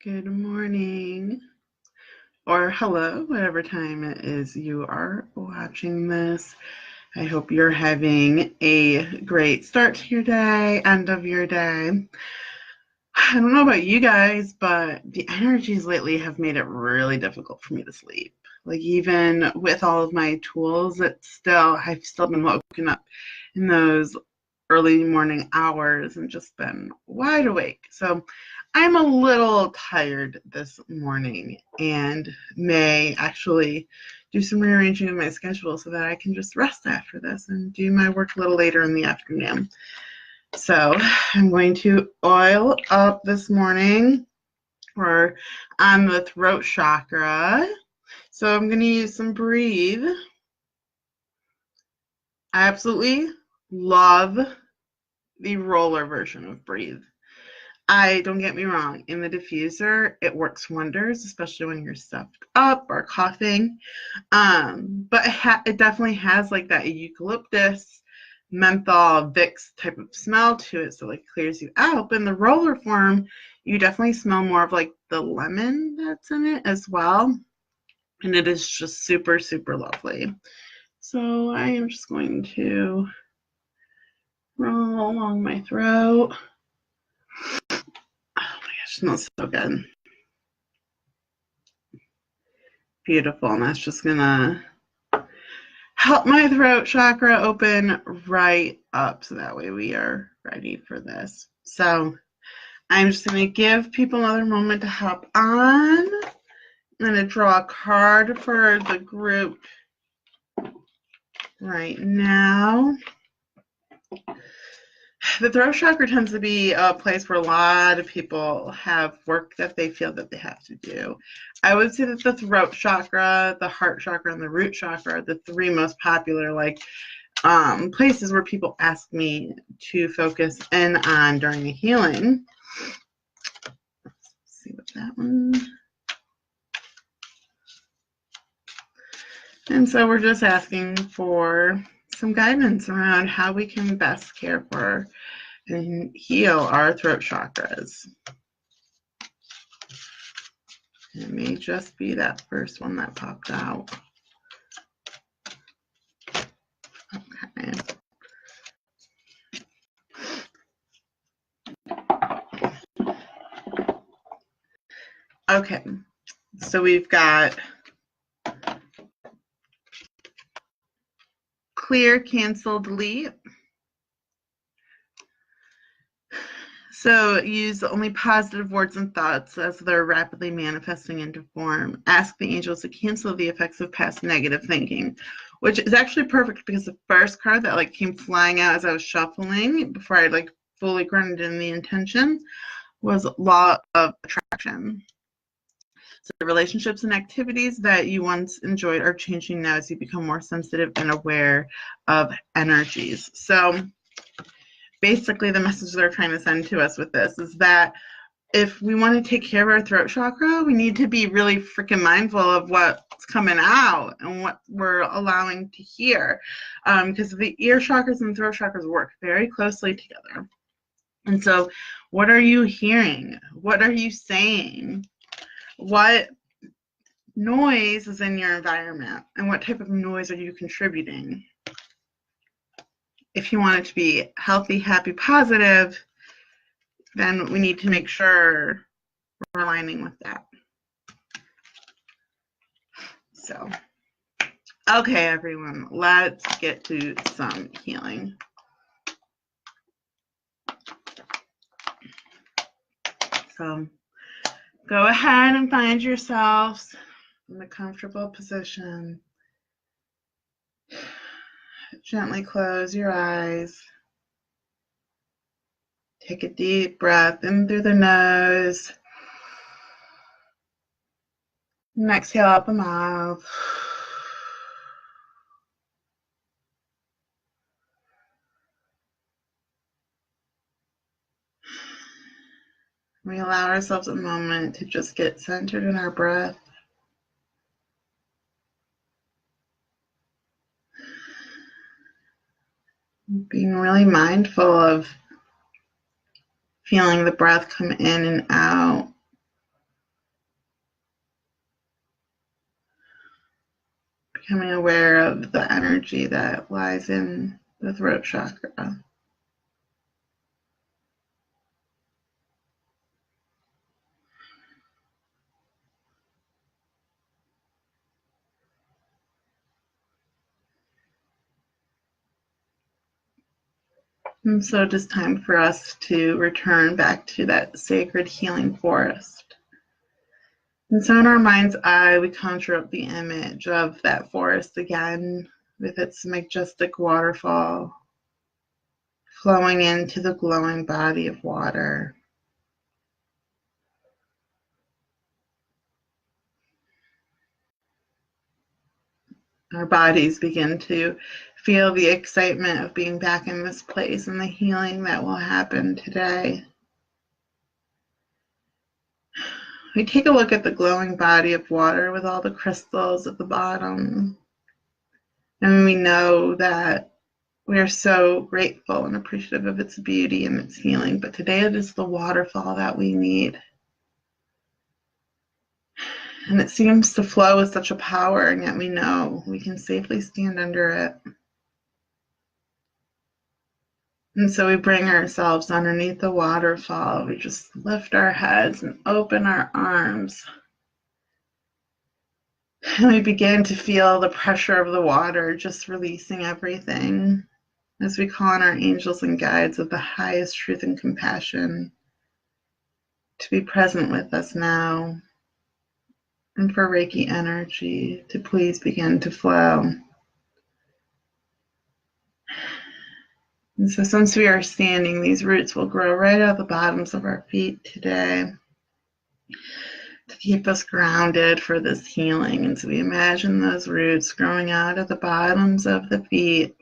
Good morning, or hello, whatever time it is you are watching this. I hope you're having a great start to your day, end of your day. I don't know about you guys, but the energies lately have made it really difficult for me to sleep. Like even with all of my tools, I've still been woken up in those early morning hours and just been wide awake. So I'm a little tired this morning and may actually do some rearranging of my schedule so that I can just rest after this and do my work a little later in the afternoon. So I'm going to oil up this morning. We're on the throat chakra. So I'm going to use some Breathe. I absolutely love the roller version of Breathe. Don't get me wrong, in the diffuser, it works wonders, especially when you're stuffed up or coughing. But it definitely has like that eucalyptus, menthol, Vicks type of smell to it, so like clears you out. But in the roller form, you definitely smell more of like the lemon that's in it as well. And it is just super, super lovely. So I am just going to roll along my throat. Oh my gosh, it smells so good. Beautiful. And that's just gonna help my throat chakra open right up so that way we are ready for this. So I'm just gonna give people another moment to hop on. I'm gonna draw a card for the group right now. The throat chakra tends to be a place where a lot of people have work that they feel that they have to do. I would say that the throat chakra, the heart chakra, and the root chakra are the three most popular places where people ask me to focus in on during the healing. Let's see what that one. And so we're just asking for some guidance around how we can best care for and heal our throat chakras. It may just be that first one that popped out. Okay. Okay, so we've got clear, cancel, delete. So use only positive words and thoughts as they're rapidly manifesting into form. Ask the angels to cancel the effects of past negative thinking, which is actually perfect because the first card that came flying out as I was shuffling before I fully grounded in the intention was law of attraction. So the relationships and activities that you once enjoyed are changing now as you become more sensitive and aware of energies. So basically the message they're trying to send to us with this is that if we want to take care of our throat chakra, we need to be really freaking mindful of what's coming out and what we're allowing to hear. Because the ear chakras and throat chakras work very closely together. And so what are you hearing? What are you saying? What noise is in your environment? And what type of noise are you contributing? If you want it to be healthy, happy, positive, then we need to make sure we're aligning with that. So, okay, everyone, let's get to some healing. So, go ahead and find yourselves in a comfortable position. Gently close your eyes. Take a deep breath in through the nose. And exhale out the mouth. We allow ourselves a moment to just get centered in our breath. Being really mindful of feeling the breath come in and out. becoming aware of the energy that lies in the throat chakra. And so it is time for us to return back to that sacred healing forest. And so in our mind's eye, we conjure up the image of that forest again with its majestic waterfall flowing into the glowing body of water. Our bodies begin to feel the excitement of being back in this place and the healing that will happen today. We take a look at the glowing body of water with all the crystals at the bottom. And we know that we are so grateful and appreciative of its beauty and its healing. But today it is the waterfall that we need. And it seems to flow with such a power, and yet we know we can safely stand under it. And so we bring ourselves underneath the waterfall. We just lift our heads and open our arms. And we begin to feel the pressure of the water just releasing everything as we call on our angels and guides of the highest truth and compassion to be present with us now, and for Reiki energy to please begin to flow. And so since we are standing, these roots will grow right out of the bottoms of our feet today to keep us grounded for this healing. And so we imagine those roots growing out of the bottoms of the feet,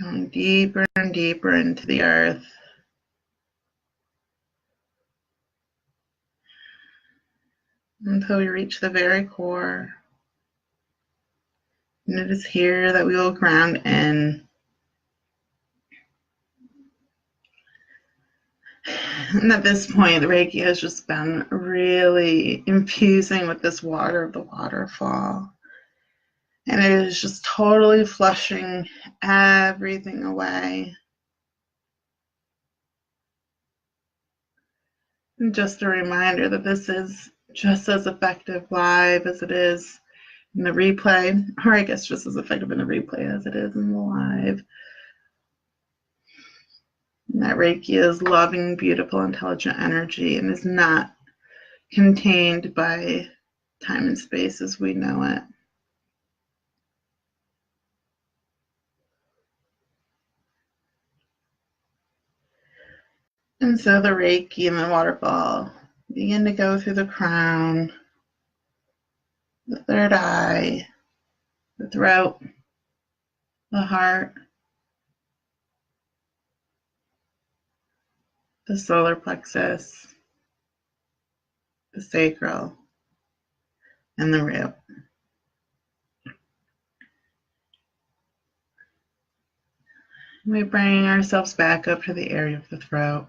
going deeper and deeper into the earth, until we reach the very core. And it is here that we will ground in. And at this point, the Reiki has just been really infusing with this water of the waterfall. And it is just totally flushing everything away. And just a reminder that this is just as effective live as it is in the replay, or I guess just as effective in the replay as it is in the live. And that Reiki is loving, beautiful, intelligent energy and is not contained by time and space as we know it. And so the Reiki and the waterfall begin to go through the crown, the third eye, the throat, the heart, the solar plexus, the sacral, and the root. We bring ourselves back up to the area of the throat.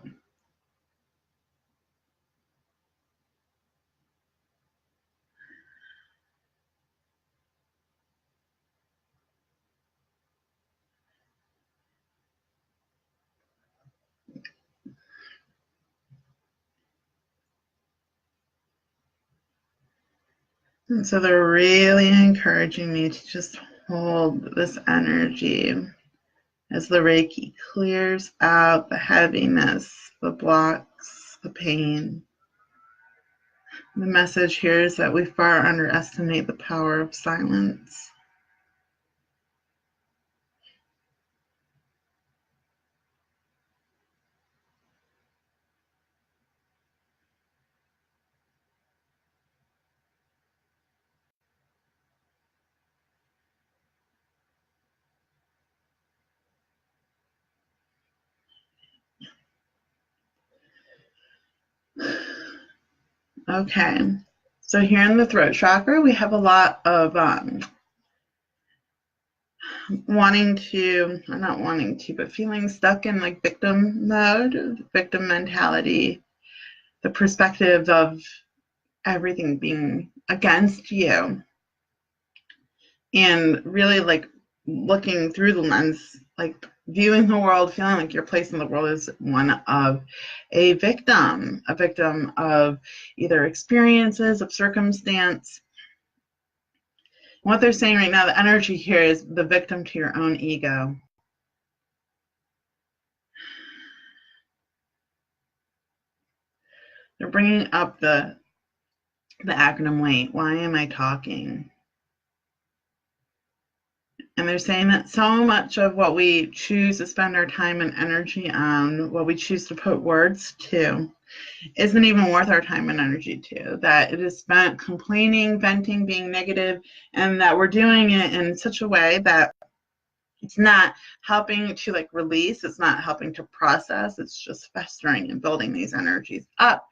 And so they're really encouraging me to just hold this energy as the Reiki clears out the heaviness, the blocks, the pain. The message here is that we far underestimate the power of silence. Okay, so here in the throat chakra, we have a lot of feeling stuck in like victim mode, victim mentality. the perspective of everything being against you, and really like looking through the lens, like viewing the world, feeling like your place in the world is one of a victim of either experiences, of circumstance. What they're saying right now, the energy here is the victim to your own ego. They're bringing up the acronym WAIT. Why am I talking? And they're saying that so much of what we choose to spend our time and energy on, what we choose to put words to, isn't even worth our time and energy to. That it is spent complaining, venting, being negative, and that we're doing it in such a way that it's not helping to like release, it's not helping to process, it's just festering and building these energies up.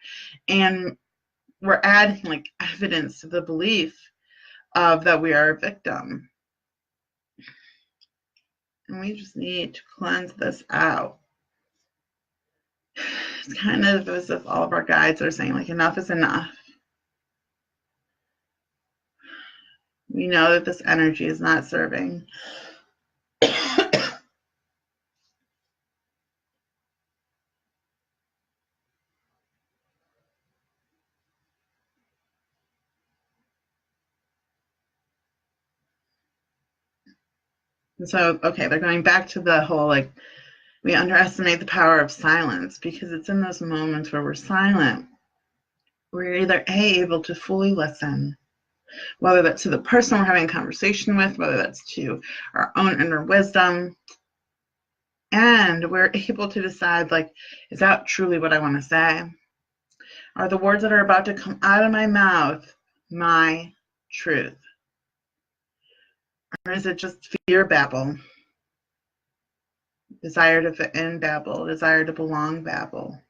And we're adding like evidence to the belief of that we are a victim. And we just need to cleanse this out. It's kind of as if all of our guides are saying, like, enough is enough. We know that this energy is not serving. And so, okay, they're going back to the whole, like, we underestimate the power of silence, because it's in those moments where we're silent, we're either able to fully listen, whether that's to the person we're having a conversation with, whether that's to our own inner wisdom, and we're able to decide, like, is that truly what I want to say? Are the words that are about to come out of my mouth my truth? Or is it just fear babble? Desire to fit in babble, desire to belong babble.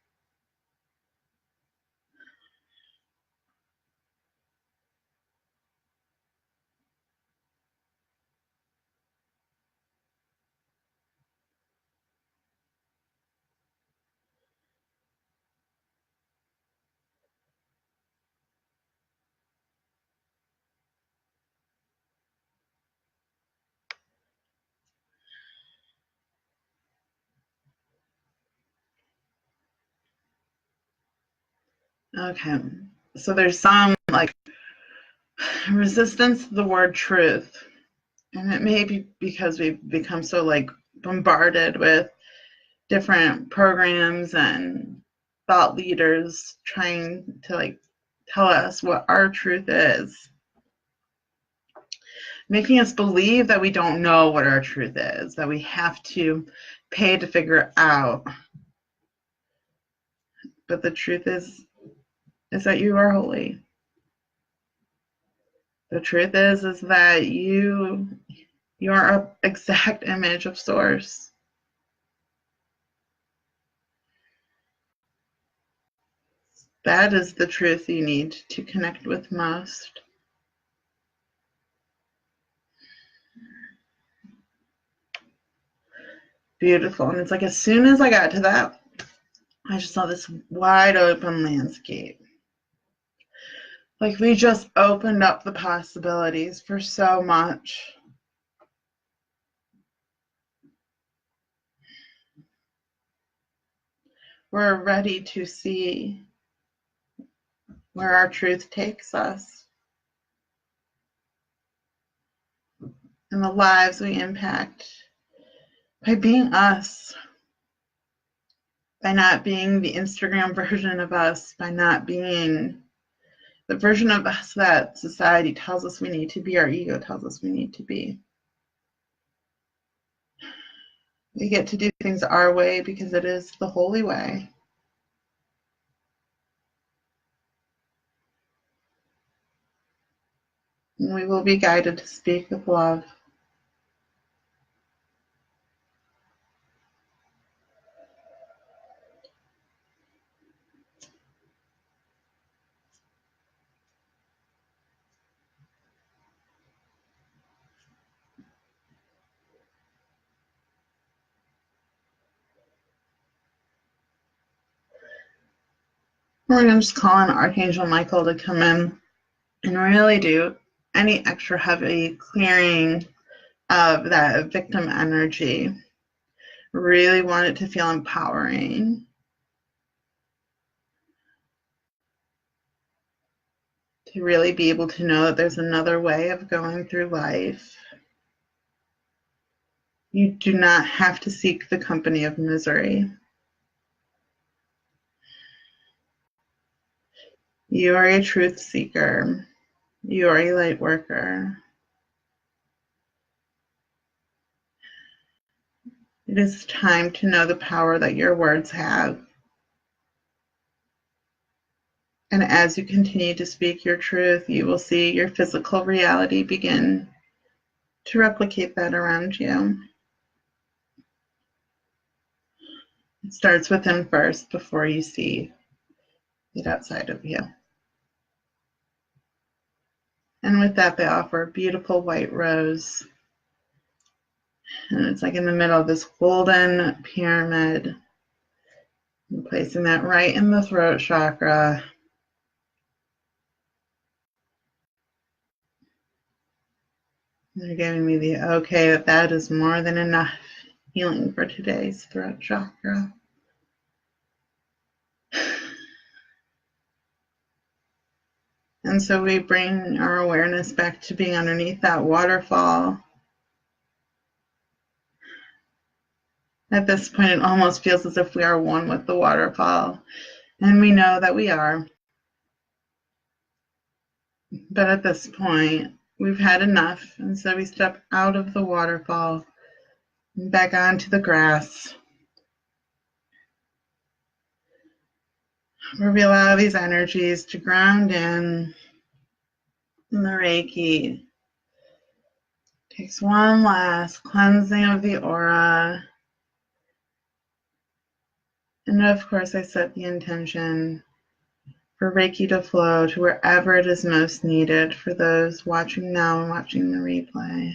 Okay, so there's some like resistance to the word truth, and it may be because we've become so like bombarded with different programs and thought leaders trying to like tell us what our truth is, making us believe that we don't know what our truth is, that we have to pay to figure it out. But the truth is that you are holy. The truth is that you are an exact image of source. That is the truth you need to connect with most. Beautiful. And it's like as soon as I got to that, I just saw this wide open landscape. Like we just opened up the possibilities for so much. We're ready to see where our truth takes us and the lives we impact by being us, by not being the Instagram version of us, by not being the version of us that society tells us we need to be, our ego tells us we need to be. We get to do things our way because it is the holy way. And we will be guided to speak with love. We're going to just call on Archangel Michael to come in and really do any extra heavy clearing of that victim energy. Really want it to feel empowering. To really be able to know that there's another way of going through life. You do not have to seek the company of misery. You are a truth seeker. You are a light worker. It is time to know the power that your words have. And as you continue to speak your truth, you will see your physical reality begin to replicate that around you. It starts within first before you see it outside of you. And with that, they offer a beautiful white rose. And it's like in the middle of this golden pyramid. I'm placing that right in the throat chakra. They're giving me the okay that that is more than enough healing for today's throat chakra. And so we bring our awareness back to being underneath that waterfall. At this point, it almost feels as if we are one with the waterfall. And we know that we are. But at this point, we've had enough. And so we step out of the waterfall and back onto the grass, where we allow these energies to ground in. And the Reiki takes one last cleansing of the aura. And of course, I set the intention for Reiki to flow to wherever it is most needed for those watching now and watching the replay.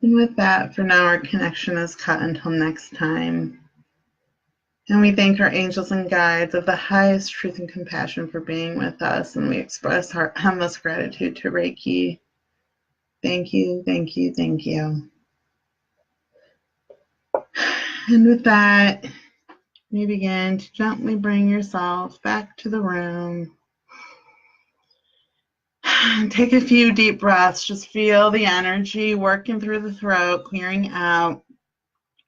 And with that, for now, our connection is cut until next time. And we thank our angels and guides of the highest truth and compassion for being with us. And we express our endless gratitude to Reiki. Thank you, thank you, thank you. And with that, you begin to gently bring yourself back to the room. Take a few deep breaths. Just feel the energy working through the throat, clearing out.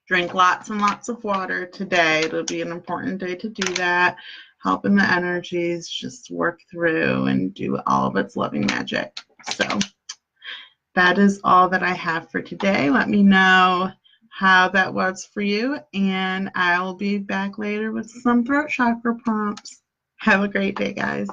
Drink lots and lots of water today. It'll be an important day to do that. Helping the energies just work through and do all of its loving magic. So that is all that I have for today. Let me know how that was for you, and I will be back later with some throat chakra prompts. Have a great day, guys.